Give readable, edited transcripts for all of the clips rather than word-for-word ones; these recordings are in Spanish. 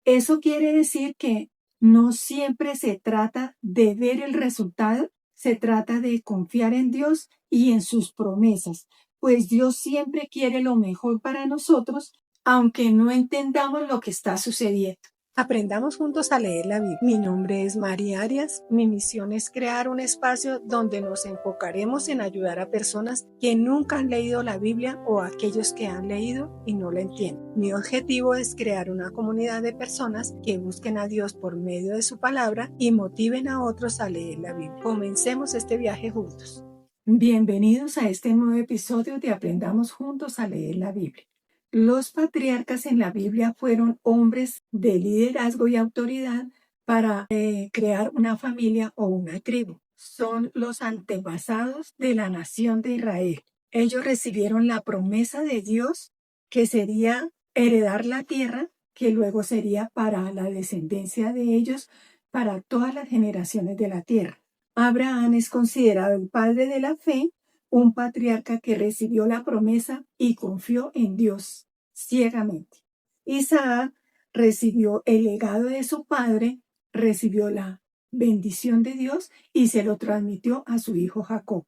Eso quiere decir que no siempre se trata de ver el resultado, se trata de confiar en Dios y en sus promesas, pues Dios siempre quiere lo mejor para nosotros, aunque no entendamos lo que está sucediendo. Aprendamos juntos a leer la Biblia. Mi nombre es María Arias. Mi misión es crear un espacio donde nos enfocaremos en ayudar a personas que nunca han leído la Biblia o a aquellos que han leído y no la entienden. Mi objetivo es crear una comunidad de personas que busquen a Dios por medio de su palabra y motiven a otros a leer la Biblia. Comencemos este viaje juntos. Bienvenidos a este nuevo episodio de Aprendamos juntos a leer la Biblia. Los patriarcas en la Biblia fueron hombres de liderazgo y autoridad para crear una familia o una tribu. Son los antepasados de la nación de Israel. Ellos recibieron la promesa de Dios que sería heredar la tierra, que luego sería para la descendencia de ellos, para todas las generaciones de la tierra. Abraham es considerado el padre de la fe, un patriarca que recibió la promesa y confió en Dios ciegamente. Isaac recibió el legado de su padre, recibió la bendición de Dios y se lo transmitió a su hijo Jacob.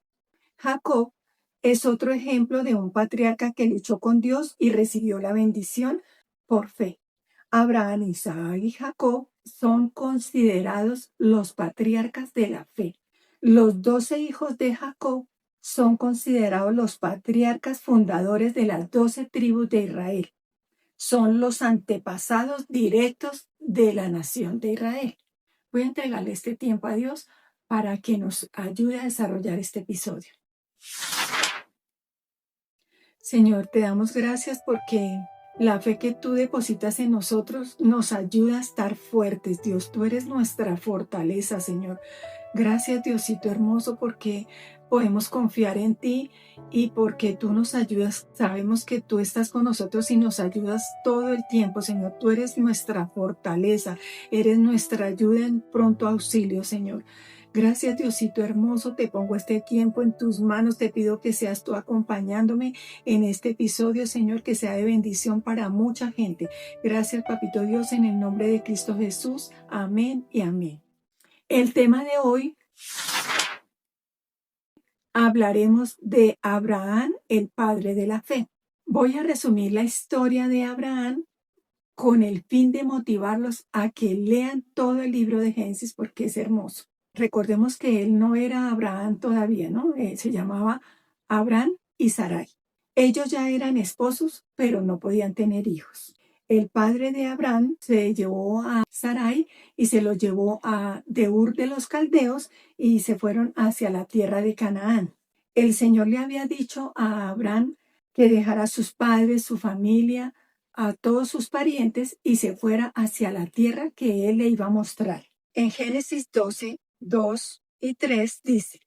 Jacob es otro ejemplo de un patriarca que luchó con Dios y recibió la bendición por fe. Abraham, Isaac y Jacob son considerados los patriarcas de la fe. Los 12 hijos de Jacob son considerados los patriarcas fundadores de las 12 tribus de Israel. Son los antepasados directos de la nación de Israel. Voy a entregarle este tiempo a Dios para que nos ayude a desarrollar este episodio. Señor, te damos gracias porque la fe que tú depositas en nosotros nos ayuda a estar fuertes. Dios, tú eres nuestra fortaleza, Señor. Gracias, Diosito hermoso, porque podemos confiar en ti y porque tú nos ayudas. Sabemos que tú estás con nosotros y nos ayudas todo el tiempo, Señor. Tú eres nuestra fortaleza, eres nuestra ayuda en pronto auxilio, Señor. Gracias, Diosito hermoso, te pongo este tiempo en tus manos, te pido que seas tú acompañándome en este episodio, Señor, que sea de bendición para mucha gente. Gracias, Papito Dios, en el nombre de Cristo Jesús. Amén y amén. El tema de hoy, hablaremos de Abraham, el padre de la fe. Voy a resumir la historia de Abraham con el fin de motivarlos a que lean todo el libro de Génesis porque es hermoso. Recordemos que él no era Abraham todavía, ¿no? Se llamaba Abraham y Sarai. Ellos ya eran esposos, pero no podían tener hijos. El padre de Abraham se llevó a Sarai y se lo llevó de Ur de los Caldeos y se fueron hacia la tierra de Canaán. El Señor le había dicho a Abraham que dejara a sus padres, su familia, a todos sus parientes y se fuera hacia la tierra que él le iba a mostrar. En Génesis 12, 2 y 3 dice: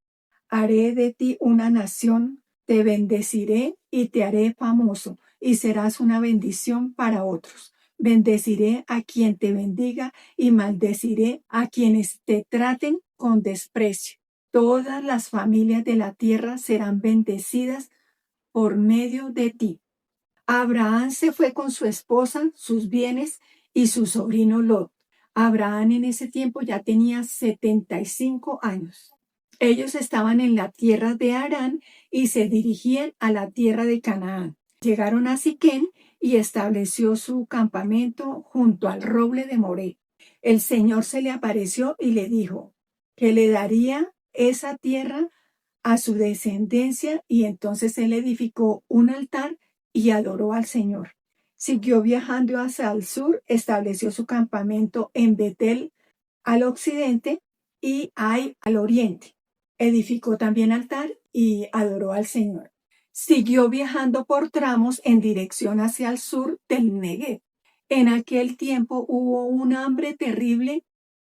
haré de ti una nación, te bendeciré y te haré famoso, y serás una bendición para otros. Bendeciré a quien te bendiga y maldeciré a quienes te traten con desprecio. Todas las familias de la tierra serán bendecidas por medio de ti. Abraham se fue con su esposa, sus bienes y su sobrino Lot. Abraham en ese tiempo ya tenía 75 años. Ellos estaban en la tierra de Harán y se dirigían a la tierra de Canaán. Llegaron a Siquén y estableció su campamento junto al roble de Moré. El Señor se le apareció y le dijo que le daría esa tierra a su descendencia, y entonces él edificó un altar y adoró al Señor. Siguió viajando hacia el sur, estableció su campamento en Betel al occidente y Ai al oriente. Edificó también altar y adoró al Señor. Siguió viajando por tramos en dirección hacia el sur del Negev. En aquel tiempo hubo un hambre terrible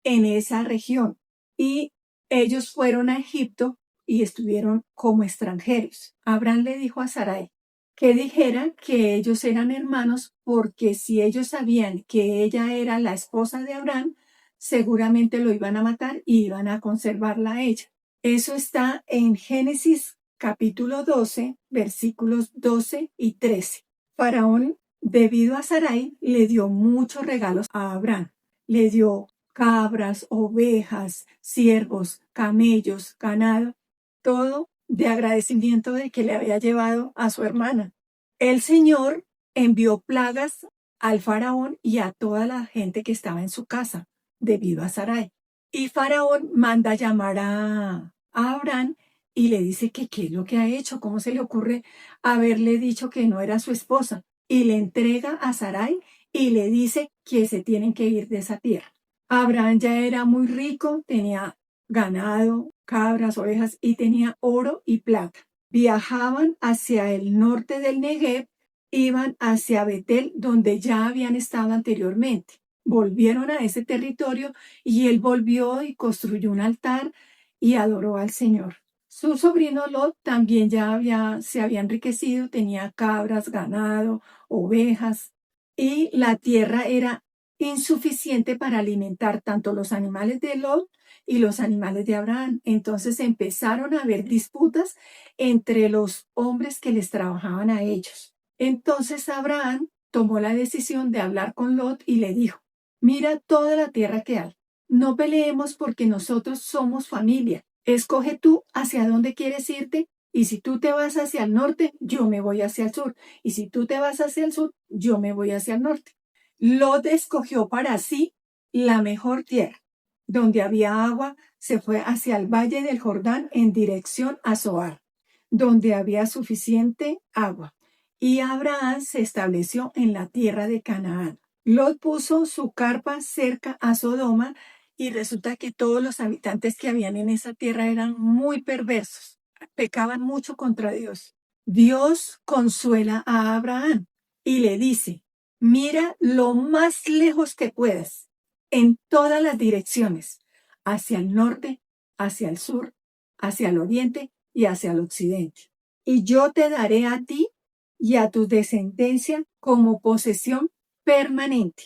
en esa región y ellos fueron a Egipto y estuvieron como extranjeros. Abraham le dijo a Sarai que dijera que ellos eran hermanos, porque si ellos sabían que ella era la esposa de Abraham, seguramente lo iban a matar y iban a conservarla a ella. Eso está en Génesis capítulo 12, versículos 12 y 13. Faraón Debido a Sarai, le dio muchos regalos a Abraham. Le dio cabras, ovejas, siervos, camellos, ganado, todo de agradecimiento de que le había llevado a su hermana. El Señor envió plagas al faraón y a toda la gente que estaba en su casa debido a Sarai. Y Faraón manda llamar a Abraham y le dice que qué es lo que ha hecho, cómo se le ocurre haberle dicho que no era su esposa. Y le entrega a Sarai y le dice que se tienen que ir de esa tierra. Abraham ya era muy rico, tenía ganado, cabras, ovejas y tenía oro y plata. Viajaban hacia el norte del Negev, iban hacia Betel, donde ya habían estado anteriormente. Volvieron a ese territorio y él volvió y construyó un altar y adoró al Señor. Su sobrino Lot también se había enriquecido, tenía cabras, ganado, ovejas, y la tierra era insuficiente para alimentar tanto los animales de Lot y los animales de Abraham. Entonces empezaron a haber disputas entre los hombres que les trabajaban a ellos. Entonces Abraham tomó la decisión de hablar con Lot y le dijo: mira toda la tierra que hay. No peleemos porque nosotros somos familia. Escoge tú hacia dónde quieres irte, y si tú te vas hacia el norte, yo me voy hacia el sur. Y si tú te vas hacia el sur, yo me voy hacia el norte. Lot escogió para sí la mejor tierra. Donde había agua, se fue hacia el valle del Jordán en dirección a Zoar, donde había suficiente agua. Y Abraham se estableció en la tierra de Canaán. Lot puso su carpa cerca a Sodoma y resulta que todos los habitantes que habían en esa tierra eran muy perversos, pecaban mucho contra Dios. Dios consuela a Abraham y le dice: mira lo más lejos que puedas, en todas las direcciones, hacia el norte, hacia el sur, hacia el oriente y hacia el occidente. Y yo te daré a ti y a tu descendencia como posesión permanente.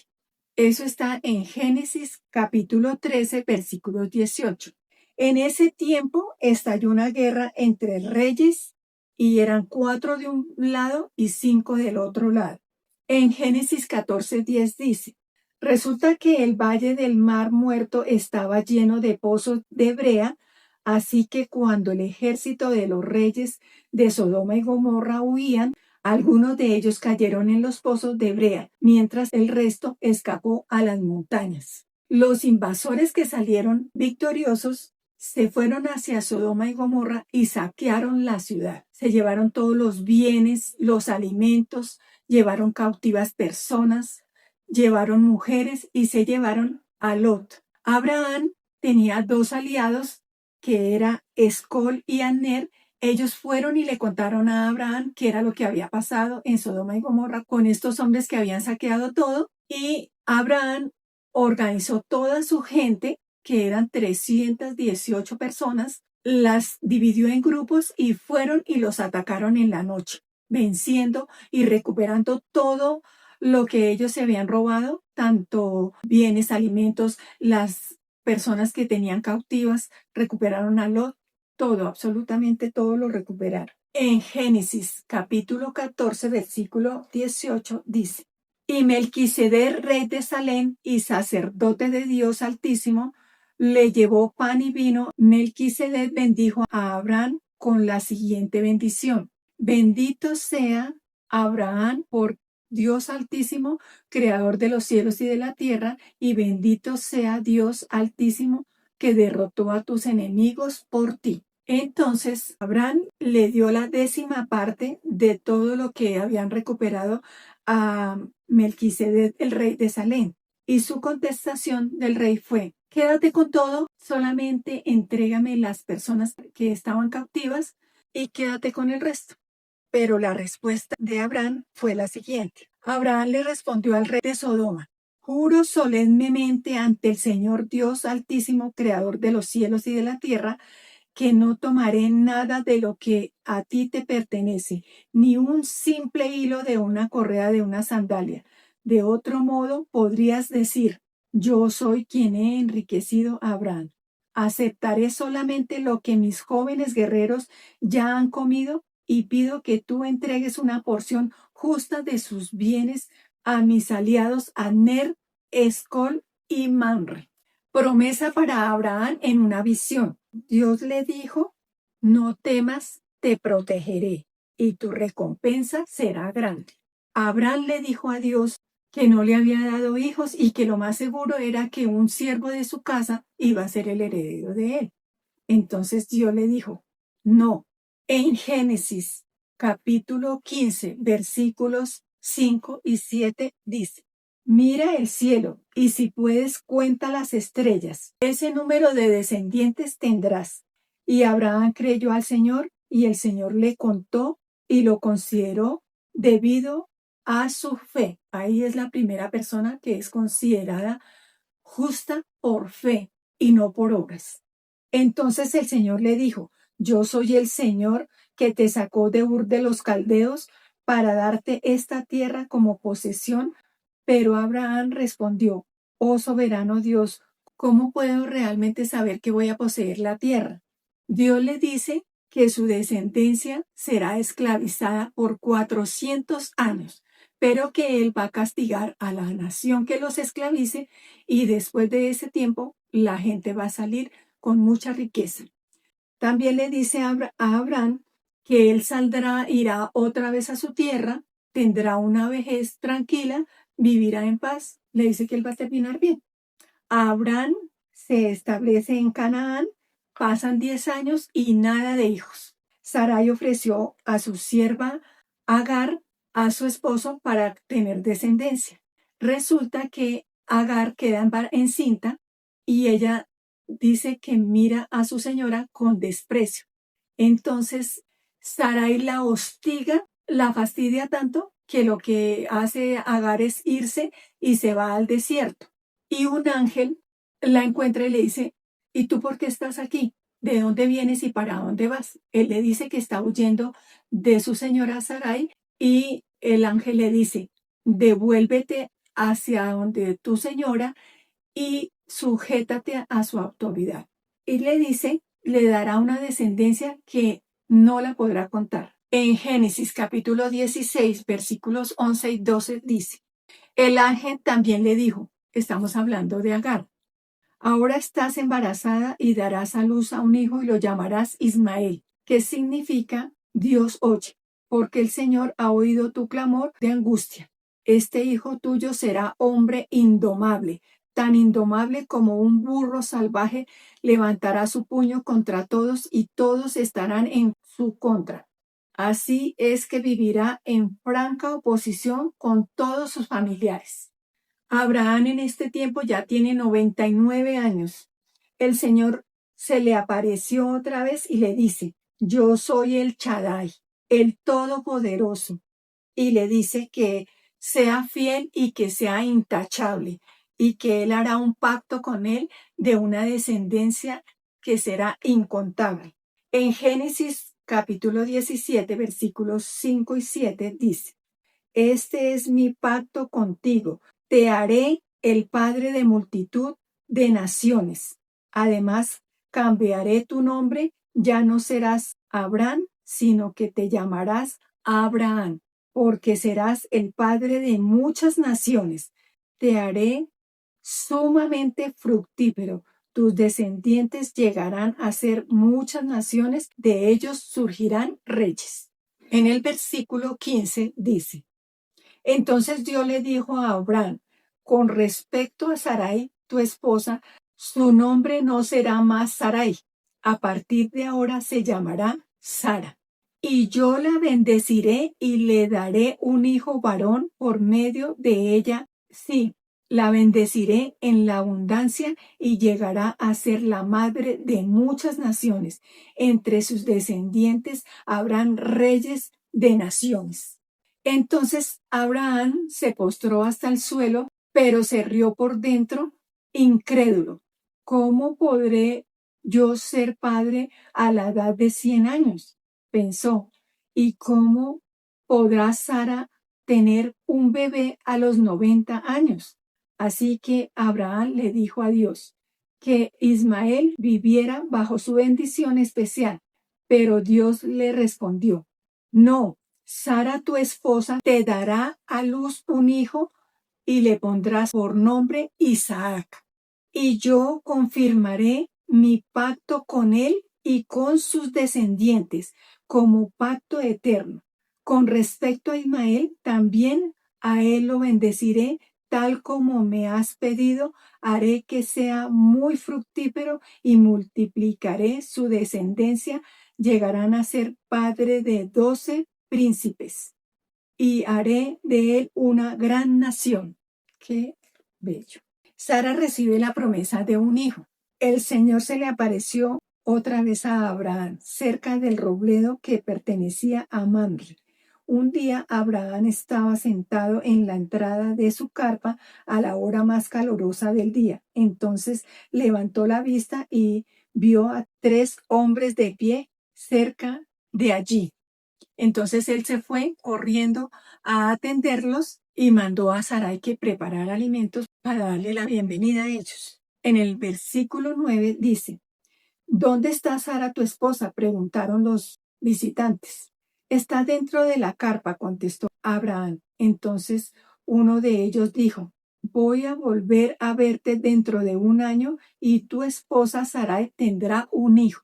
Eso está en Génesis capítulo 13, versículo 18. En ese tiempo estalló una guerra entre reyes y eran 4 de un lado y 5 del otro lado. En Génesis 14:10 dice: resulta que el valle del Mar Muerto estaba lleno de pozos de brea, así que cuando el ejército de los reyes de Sodoma y Gomorra huían, algunos de ellos cayeron en los pozos de brea, mientras el resto escapó a las montañas. Los invasores que salieron victoriosos se fueron hacia Sodoma y Gomorra y saquearon la ciudad. Se llevaron todos los bienes, los alimentos, llevaron cautivas personas, llevaron mujeres y se llevaron a Lot. Abraham tenía 2 aliados, que era Escol y Aner. Ellos fueron y le contaron a Abraham qué era lo que había pasado en Sodoma y Gomorra con estos hombres que habían saqueado todo, y Abraham organizó toda su gente, que eran 318 personas, las dividió en grupos y fueron y los atacaron en la noche, venciendo y recuperando todo lo que ellos se habían robado, tanto bienes, alimentos, las personas que tenían cautivas, recuperaron a Lot. Todo, absolutamente todo lo recuperaron. En Génesis capítulo 14, versículo 18 dice: y Melquisedec, rey de Salem y sacerdote de Dios Altísimo, le llevó pan y vino. Melquisedec bendijo a Abraham con la siguiente bendición: bendito sea Abraham por Dios Altísimo, creador de los cielos y de la tierra, y bendito sea Dios Altísimo, que derrotó a tus enemigos por ti. Entonces Abraham le dio la 10ª parte de todo lo que habían recuperado a Melquisedec, el rey de Salem. Y su contestación del rey fue: quédate con todo, solamente entrégame las personas que estaban cautivas y quédate con el resto. Pero la respuesta de Abraham fue la siguiente. Abraham le respondió al rey de Sodoma: juro solemnemente ante el Señor Dios Altísimo, creador de los cielos y de la tierra, que no tomaré nada de lo que a ti te pertenece, ni un simple hilo de una correa de una sandalia. De otro modo podrías decir: yo soy quien he enriquecido a Abraham. Aceptaré solamente lo que mis jóvenes guerreros ya han comido y pido que tú entregues una porción justa de sus bienes a mis aliados Aner, Escol y Manre. Promesa para Abraham en una visión. Dios le dijo, no temas, te protegeré y tu recompensa será grande. Abraham le dijo a Dios que no le había dado hijos y que lo más seguro era que un siervo de su casa iba a ser el heredero de él. Entonces Dios le dijo, no. En Génesis capítulo 15, versículos 5 y 7 dice, mira el cielo y si puedes cuenta las estrellas. Ese número de descendientes tendrás. Y Abraham creyó al Señor y el Señor le contó y lo consideró debido a su fe. Ahí es la primera persona que es considerada justa por fe y no por obras. Entonces el Señor le dijo, yo soy el Señor que te sacó de Ur de los Caldeos para darte esta tierra como posesión. Pero Abraham respondió, oh soberano Dios, ¿cómo puedo realmente saber que voy a poseer la tierra? Dios le dice que su descendencia será esclavizada por 400 años, pero que él va a castigar a la nación que los esclavice y después de ese tiempo la gente va a salir con mucha riqueza. También le dice a Abraham que él saldrá, irá otra vez a su tierra, tendrá una vejez tranquila, vivirá en paz. Le dice que él va a terminar bien. Abraham se establece en Canaán, pasan 10 años y nada de hijos. Sarai ofreció a su sierva Agar a su esposo para tener descendencia. Resulta que Agar queda encinta y ella dice que mira a su señora con desprecio. Entonces Sarai la hostiga, la fastidia tanto que lo que hace Agar es irse y se va al desierto. Y un ángel la encuentra y le dice, ¿y tú por qué estás aquí? ¿De dónde vienes y para dónde vas? Él le dice que está huyendo de su señora Sarai y el ángel le dice, devuélvete hacia donde tu señora y sujétate a su autoridad. Y le dice, le dará una descendencia que no la podrá contar. En Génesis capítulo 16, versículos 11 y 12 dice, el ángel también le dijo, estamos hablando de Agar, ahora estás embarazada y darás a luz a un hijo y lo llamarás Ismael, que significa Dios oye, porque el Señor ha oído tu clamor de angustia. Este hijo tuyo será hombre indomable, tan indomable como un burro salvaje, levantará su puño contra todos y todos estarán en su contra. Así es que vivirá en franca oposición con todos sus familiares. Abraham en este tiempo ya tiene 99 años. El Señor se le apareció otra vez y le dice, yo soy el Shaddai, el Todopoderoso. Y le dice que sea fiel y que sea intachable y que él hará un pacto con él de una descendencia que será incontable. En Génesis capítulo 17, versículos 5 y 7 dice, este es mi pacto contigo. Te haré el padre de multitud de naciones. Además, cambiaré tu nombre. Ya no serás Abraham, sino que te llamarás Abraham, porque serás el padre de muchas naciones. Te haré sumamente fructífero. Tus descendientes llegarán a ser muchas naciones. De ellos surgirán reyes. En el versículo 15 dice, entonces Dios le dijo a Abraham, con respecto a Sarai, tu esposa, su nombre no será más Sarai. A partir de ahora se llamará Sara. Y yo la bendeciré y le daré un hijo varón por medio de ella. Sí, la bendeciré en la abundancia y llegará a ser la madre de muchas naciones. Entre sus descendientes habrán reyes de naciones. Entonces Abraham se postró hasta el suelo, pero se rió por dentro, incrédulo. ¿Cómo podré yo ser padre a la edad de 100 años? Pensó. ¿Y cómo podrá Sara tener un bebé a los 90 años? Así que Abraham le dijo a Dios que Ismael viviera bajo su bendición especial, pero Dios le respondió, No, Sara tu esposa te dará a luz un hijo y le pondrás por nombre Isaac. Y yo confirmaré mi pacto con él y con sus descendientes como pacto eterno. Con respecto a Ismael, también a él lo bendeciré, tal como me has pedido, haré que sea muy fructífero y multiplicaré su descendencia. Llegarán a ser padre de 12 príncipes y haré de él una gran nación. Qué bello. Sara recibe la promesa de un hijo. El Señor se le apareció otra vez a Abraham cerca del robledo que pertenecía a Mamre. Un día Abraham estaba sentado en la entrada de su carpa a la hora más calurosa del día. Entonces levantó la vista y vio a 3 hombres de pie cerca de allí. Entonces él se fue corriendo a atenderlos y mandó a Sarai que preparara alimentos para darle la bienvenida a ellos. En el versículo 9 dice, ¿dónde está Sara tu esposa? Preguntaron los visitantes. Está dentro de la carpa, contestó Abraham. Entonces uno de ellos dijo, voy a volver a verte dentro de un año y tu esposa Sarai tendrá un hijo.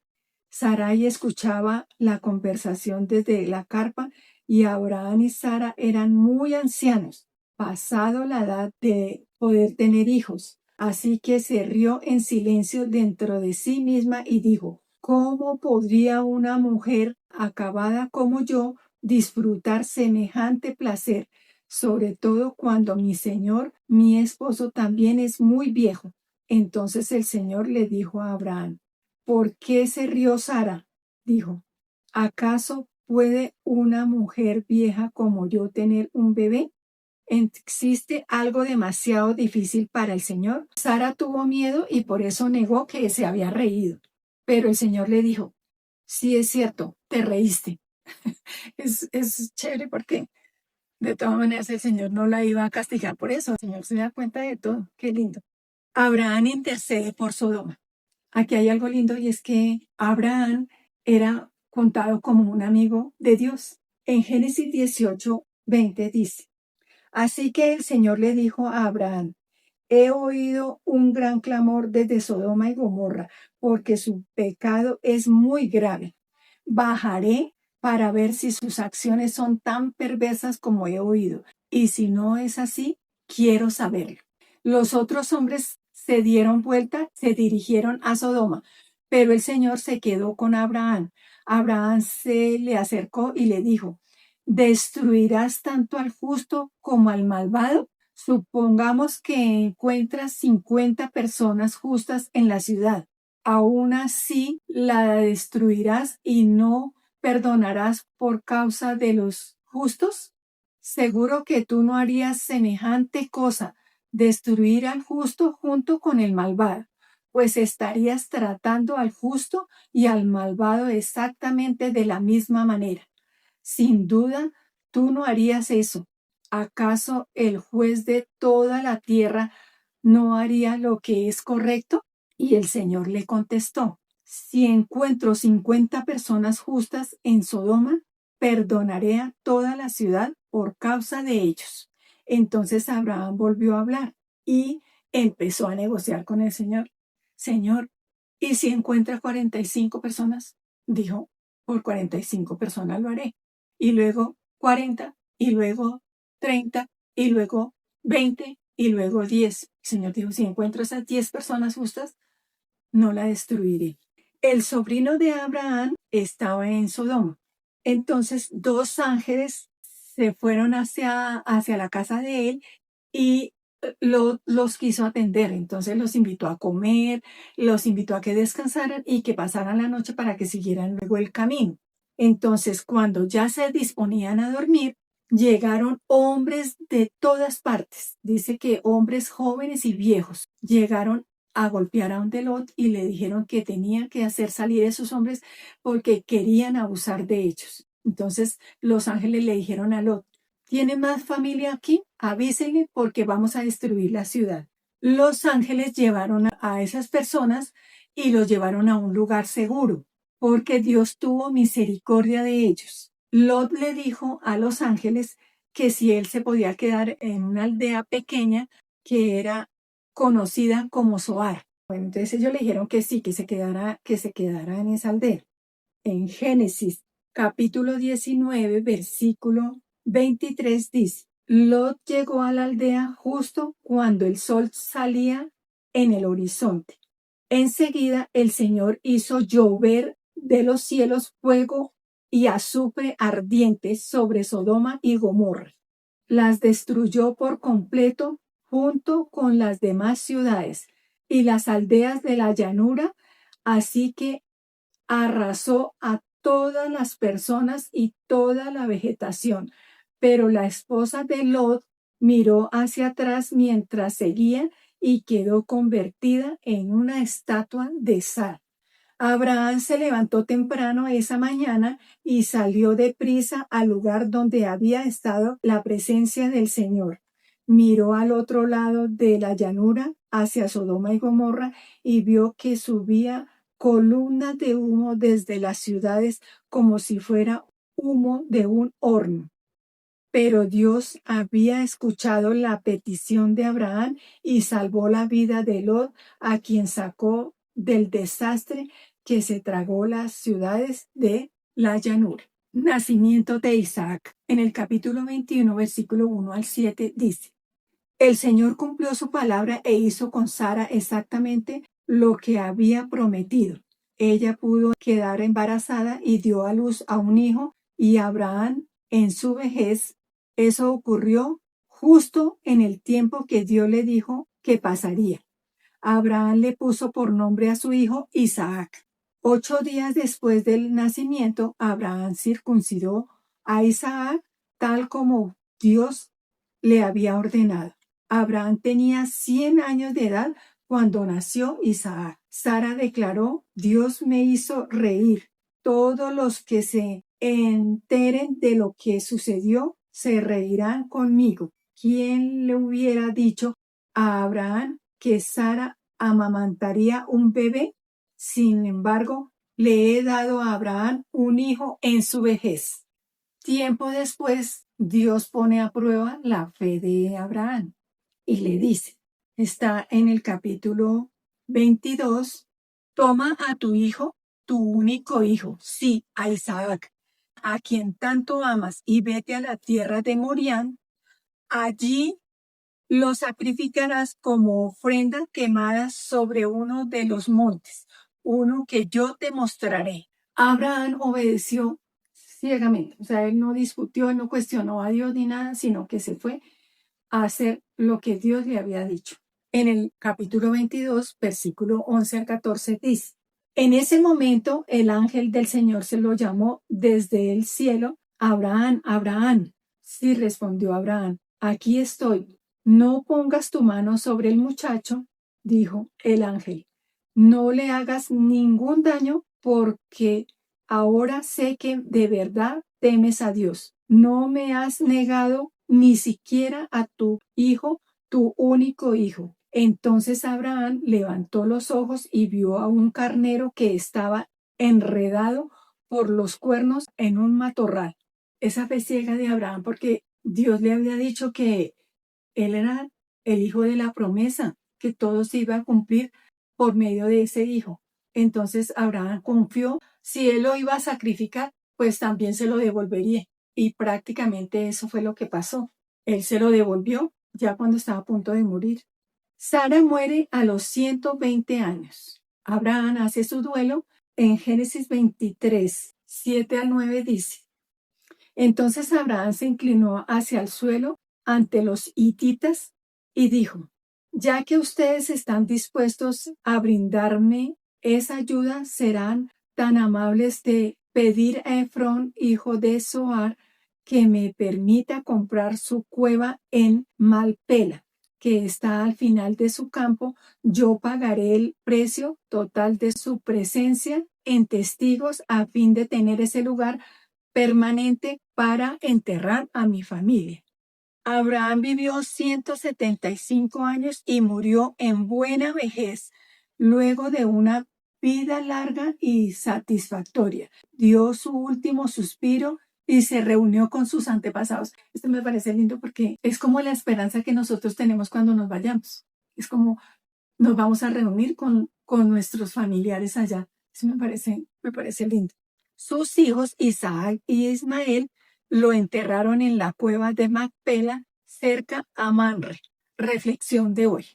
Sarai escuchaba la conversación desde la carpa y Abraham y Sara eran muy ancianos, pasado la edad de poder tener hijos. Así que se rió en silencio dentro de sí misma y dijo, ¿cómo podría una mujer acabada como yo disfrutar semejante placer, sobre todo cuando mi señor, mi esposo, también es muy viejo? Entonces el Señor le dijo a Abraham, ¿por qué se rió Sara? Dijo, ¿acaso puede una mujer vieja como yo tener un bebé? ¿Existe algo demasiado difícil para el Señor? Sara tuvo miedo y por eso negó que se había reído. Pero el Señor le dijo, sí es cierto, te reíste. Es chévere porque de todas maneras el Señor no la iba a castigar por eso. El Señor se da cuenta de todo. Qué lindo. Abraham intercede por Sodoma. Aquí hay algo lindo y es que Abraham era contado como un amigo de Dios. En Génesis 18:20 dice, así que el Señor le dijo a Abraham, he oído un gran clamor desde Sodoma y Gomorra, porque su pecado es muy grave. Bajaré para ver si sus acciones son tan perversas como he oído, y si no es así, quiero saberlo. Los otros hombres se dieron vuelta, se dirigieron a Sodoma, pero el Señor se quedó con Abraham. Abraham se le acercó y le dijo, ¿destruirás tanto al justo como al malvado? Supongamos que encuentras 50 personas justas en la ciudad. Aún así la destruirás y no perdonarás por causa de los justos. Seguro que tú no harías semejante cosa, destruir al justo junto con el malvado, pues estarías tratando al justo y al malvado exactamente de la misma manera. Sin duda, tú no harías eso. ¿Acaso el juez de toda la tierra no haría lo que es correcto? Y el Señor le contestó, si encuentro 50 personas justas en Sodoma, perdonaré a toda la ciudad por causa de ellos. Entonces Abraham volvió a hablar y empezó a negociar con el Señor. Señor, ¿y si encuentra 45 personas? Dijo, por 45 personas lo haré. Y luego 40, y luego 30, y luego 20, y luego 10. El Señor dijo, si encuentro esas 10 personas justas, no la destruiré. El sobrino de Abraham estaba en Sodoma. Entonces 2 ángeles se fueron hacia la casa de él y los quiso atender. Entonces los invitó a comer, los invitó a que descansaran y que pasaran la noche para que siguieran luego el camino. Entonces cuando ya se disponían a dormir, llegaron hombres de todas partes. Dice que hombres jóvenes y viejos llegaron a golpear a un de Lot y le dijeron que tenía que hacer salir a esos hombres porque querían abusar de ellos. Entonces los ángeles le dijeron a Lot, ¿tiene más familia aquí? Avísenle porque vamos a destruir la ciudad. Los ángeles llevaron a esas personas y los llevaron a un lugar seguro porque Dios tuvo misericordia de ellos. Lot le dijo a los ángeles que si él se podía quedar en una aldea pequeña que era conocida como Zoar. Bueno, entonces ellos le dijeron que sí, que se quedara en esa aldea. En Génesis capítulo 19, versículo 23 dice, Lot llegó a la aldea justo cuando el sol salía en el horizonte. Enseguida el Señor hizo llover de los cielos fuego y azufre ardiente sobre Sodoma y Gomorra. Las destruyó por completo junto con las demás ciudades y las aldeas de la llanura, así que arrasó a todas las personas y toda la vegetación. Pero la esposa de Lot miró hacia atrás mientras seguía y quedó convertida en una estatua de sal. Abraham se levantó temprano esa mañana y salió deprisa al lugar donde había estado la presencia del Señor. Miró al otro lado de la llanura hacia Sodoma y Gomorra y vio que subía columnas de humo desde las ciudades como si fuera humo de un horno. Pero Dios había escuchado la petición de Abraham y salvó la vida de Lot, a quien sacó del desastre que se tragó las ciudades de la llanura. Nacimiento de Isaac. En el capítulo 21, versículo 1 al 7 dice, el Señor cumplió su palabra e hizo con Sara exactamente lo que había prometido. Ella pudo quedar embarazada y dio a luz a un hijo, y Abraham en su vejez. Eso ocurrió justo en el tiempo que Dios le dijo que pasaría. Abraham le puso por nombre a su hijo Isaac. 8 días después del nacimiento, Abraham circuncidó a Isaac tal como Dios le había ordenado. Abraham tenía 100 años de edad cuando nació Isaac. Sara declaró, Dios me hizo reír. Todos los que se enteren de lo que sucedió se reirán conmigo. ¿Quién le hubiera dicho a Abraham que Sara amamantaría un bebé? Sin embargo, le he dado a Abraham un hijo en su vejez. Tiempo después, Dios pone a prueba la fe de Abraham y le dice, está en el capítulo 22, toma a tu hijo, tu único hijo, sí, a Isaac, a quien tanto amas, y vete a la tierra de Morián. Allí lo sacrificarás como ofrenda quemada sobre uno de los montes, uno que yo te mostraré. Abraham obedeció ciegamente, o sea, él no discutió, él no cuestionó a Dios ni nada, sino que se fue a hacer lo que Dios le había dicho. En el capítulo 22, versículo 11 al 14 dice, en ese momento el ángel del Señor se lo llamó desde el cielo, Abraham, Abraham. Sí, respondió Abraham, aquí estoy. No pongas tu mano sobre el muchacho, dijo el ángel. No le hagas ningún daño porque ahora sé que de verdad temes a Dios. No me has negado ni siquiera a tu hijo, tu único hijo. Entonces Abraham levantó los ojos y vio a un carnero que estaba enredado por los cuernos en un matorral. Esa fe ciega de Abraham, porque Dios le había dicho que él era el hijo de la promesa, que todo se iba a cumplir por medio de ese hijo. Entonces Abraham confió, si él lo iba a sacrificar, pues también se lo devolvería. Y prácticamente eso fue lo que pasó. Él se lo devolvió ya cuando estaba a punto de morir. Sara muere a los 120 años. Abraham hace su duelo en Génesis 23, 7 al 9 dice. Entonces Abraham se inclinó hacia el suelo ante los hititas y dijo, ya que ustedes están dispuestos a brindarme esa ayuda, serán tan amables de pedir a Efrón, hijo de Zohar, que me permita comprar su cueva en Malpela, que está al final de su campo. Yo pagaré el precio total de su presencia en testigos a fin de tener ese lugar permanente para enterrar a mi familia. Abraham vivió 175 años y murió en buena vejez, luego de una vida larga y satisfactoria. Dio su último suspiro y se reunió con sus antepasados. Esto me parece lindo porque es como la esperanza que nosotros tenemos cuando nos vayamos. Es como nos vamos a reunir con nuestros familiares allá. Eso me parece lindo. Sus hijos, Isaac y Ismael, lo enterraron en la cueva de Macpela, cerca a Manre. Reflexión de hoy.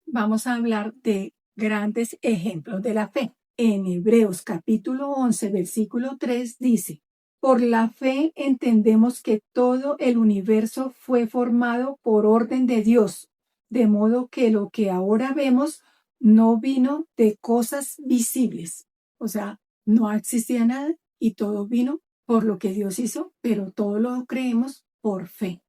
Vamos a hablar de grandes ejemplos de la fe. En Hebreos capítulo 11, versículo 3 dice, por la fe entendemos que todo el universo fue formado por orden de Dios, de modo que lo que ahora vemos no vino de cosas visibles. O sea, no existía nada y todo vino por lo que Dios hizo, pero todo lo creemos por fe.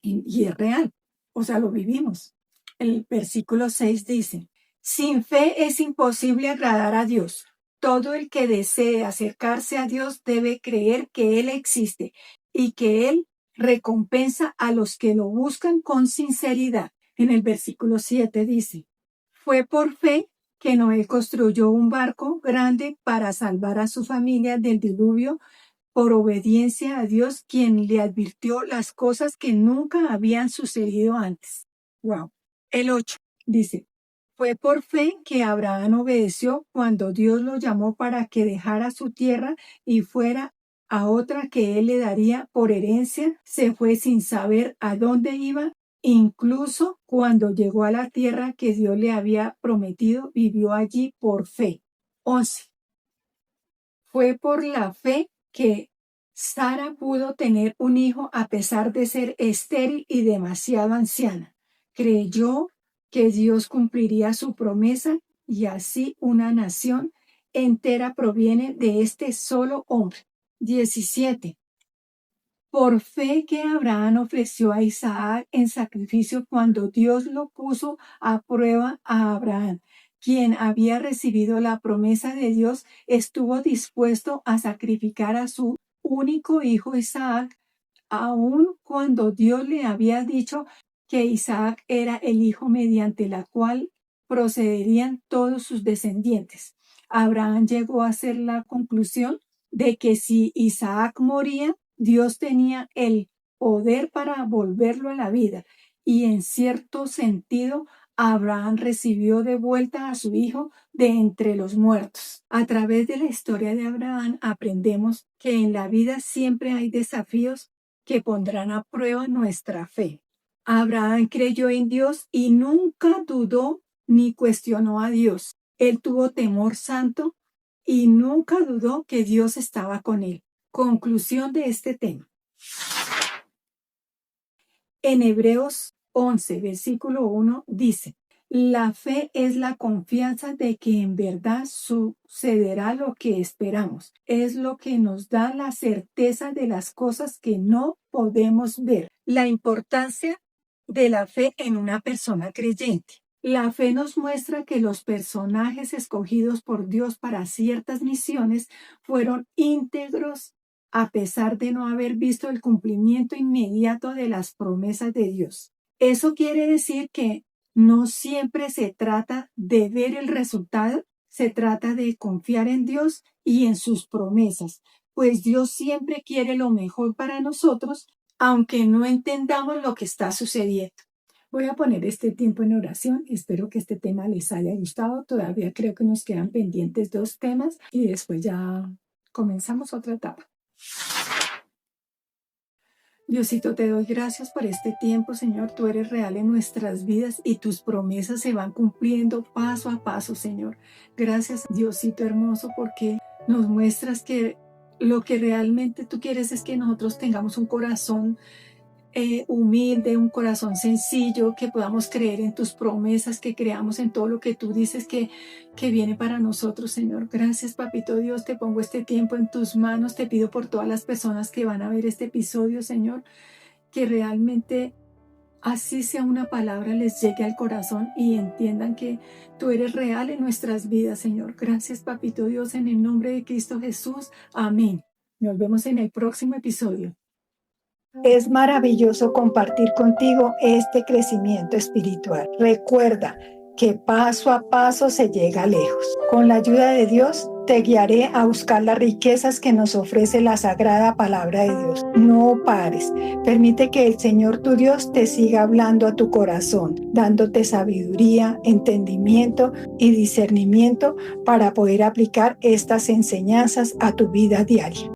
Y es real, o sea, lo vivimos. El versículo 6 dice, sin fe es imposible agradar a Dios. Todo el que desee acercarse a Dios debe creer que Él existe y que Él recompensa a los que lo buscan con sinceridad. En el versículo 7 dice, fue por fe que Noé construyó un barco grande para salvar a su familia del diluvio por obediencia a Dios, quien le advirtió las cosas que nunca habían sucedido antes. Wow. El 8 dice, fue por fe que Abraham obedeció cuando Dios lo llamó para que dejara su tierra y fuera a otra que él le daría por herencia. Se fue sin saber a dónde iba. Incluso cuando llegó a la tierra que Dios le había prometido, vivió allí por fe. 11. Fue por la fe que Sara pudo tener un hijo a pesar de ser estéril y demasiado anciana. Creyó que Dios cumpliría su promesa y así una nación entera proviene de este solo hombre. 17. Por fe que Abraham ofreció a Isaac en sacrificio cuando Dios lo puso a prueba a Abraham, quien había recibido la promesa de Dios, estuvo dispuesto a sacrificar a su único hijo Isaac, aun cuando Dios le había dicho que Isaac era el hijo mediante la cual procederían todos sus descendientes. Abraham llegó a hacer la conclusión de que si Isaac moría, Dios tenía el poder para volverlo a la vida y en cierto sentido Abraham recibió de vuelta a su hijo de entre los muertos. A través de la historia de Abraham aprendemos que en la vida siempre hay desafíos que pondrán a prueba nuestra fe. Abraham creyó en Dios y nunca dudó ni cuestionó a Dios. Él tuvo temor santo y nunca dudó que Dios estaba con él. Conclusión de este tema. En Hebreos 11, versículo 1 dice, la fe es la confianza de que en verdad sucederá lo que esperamos. Es lo que nos da la certeza de las cosas que no podemos ver. La importancia de la fe en una persona creyente. La fe nos muestra que los personajes escogidos por Dios para ciertas misiones fueron íntegros a pesar de no haber visto el cumplimiento inmediato de las promesas de Dios. Eso quiere decir que no siempre se trata de ver el resultado, se trata de confiar en Dios y en sus promesas, pues Dios siempre quiere lo mejor para nosotros, aunque no entendamos lo que está sucediendo. Voy a poner este tiempo en oración. Espero que este tema les haya gustado. Todavía creo que nos quedan pendientes 2 temas y después ya comenzamos otra etapa. Diosito, te doy gracias por este tiempo, Señor. Tú eres real en nuestras vidas y tus promesas se van cumpliendo paso a paso, Señor. Gracias, Diosito hermoso, porque nos muestras que lo que realmente tú quieres es que nosotros tengamos un corazón humilde, un corazón sencillo, que podamos creer en tus promesas, que creamos en todo lo que tú dices que viene para nosotros, Señor. Gracias, Papito Dios, te pongo este tiempo en tus manos, te pido por todas las personas que van a ver este episodio, Señor, que realmente así sea una palabra les llegue al corazón y entiendan que tú eres real en nuestras vidas, Señor. Gracias, Papito Dios, en el nombre de Cristo Jesús. Amén. Nos vemos en el próximo episodio. Es maravilloso compartir contigo este crecimiento espiritual. Recuerda que paso a paso se llega lejos. Con la ayuda de Dios, Te guiaré a buscar las riquezas que nos ofrece la sagrada palabra de Dios. No pares. Permite que el Señor tu Dios te siga hablando a tu corazón, dándote sabiduría, entendimiento y discernimiento para poder aplicar estas enseñanzas a tu vida diaria.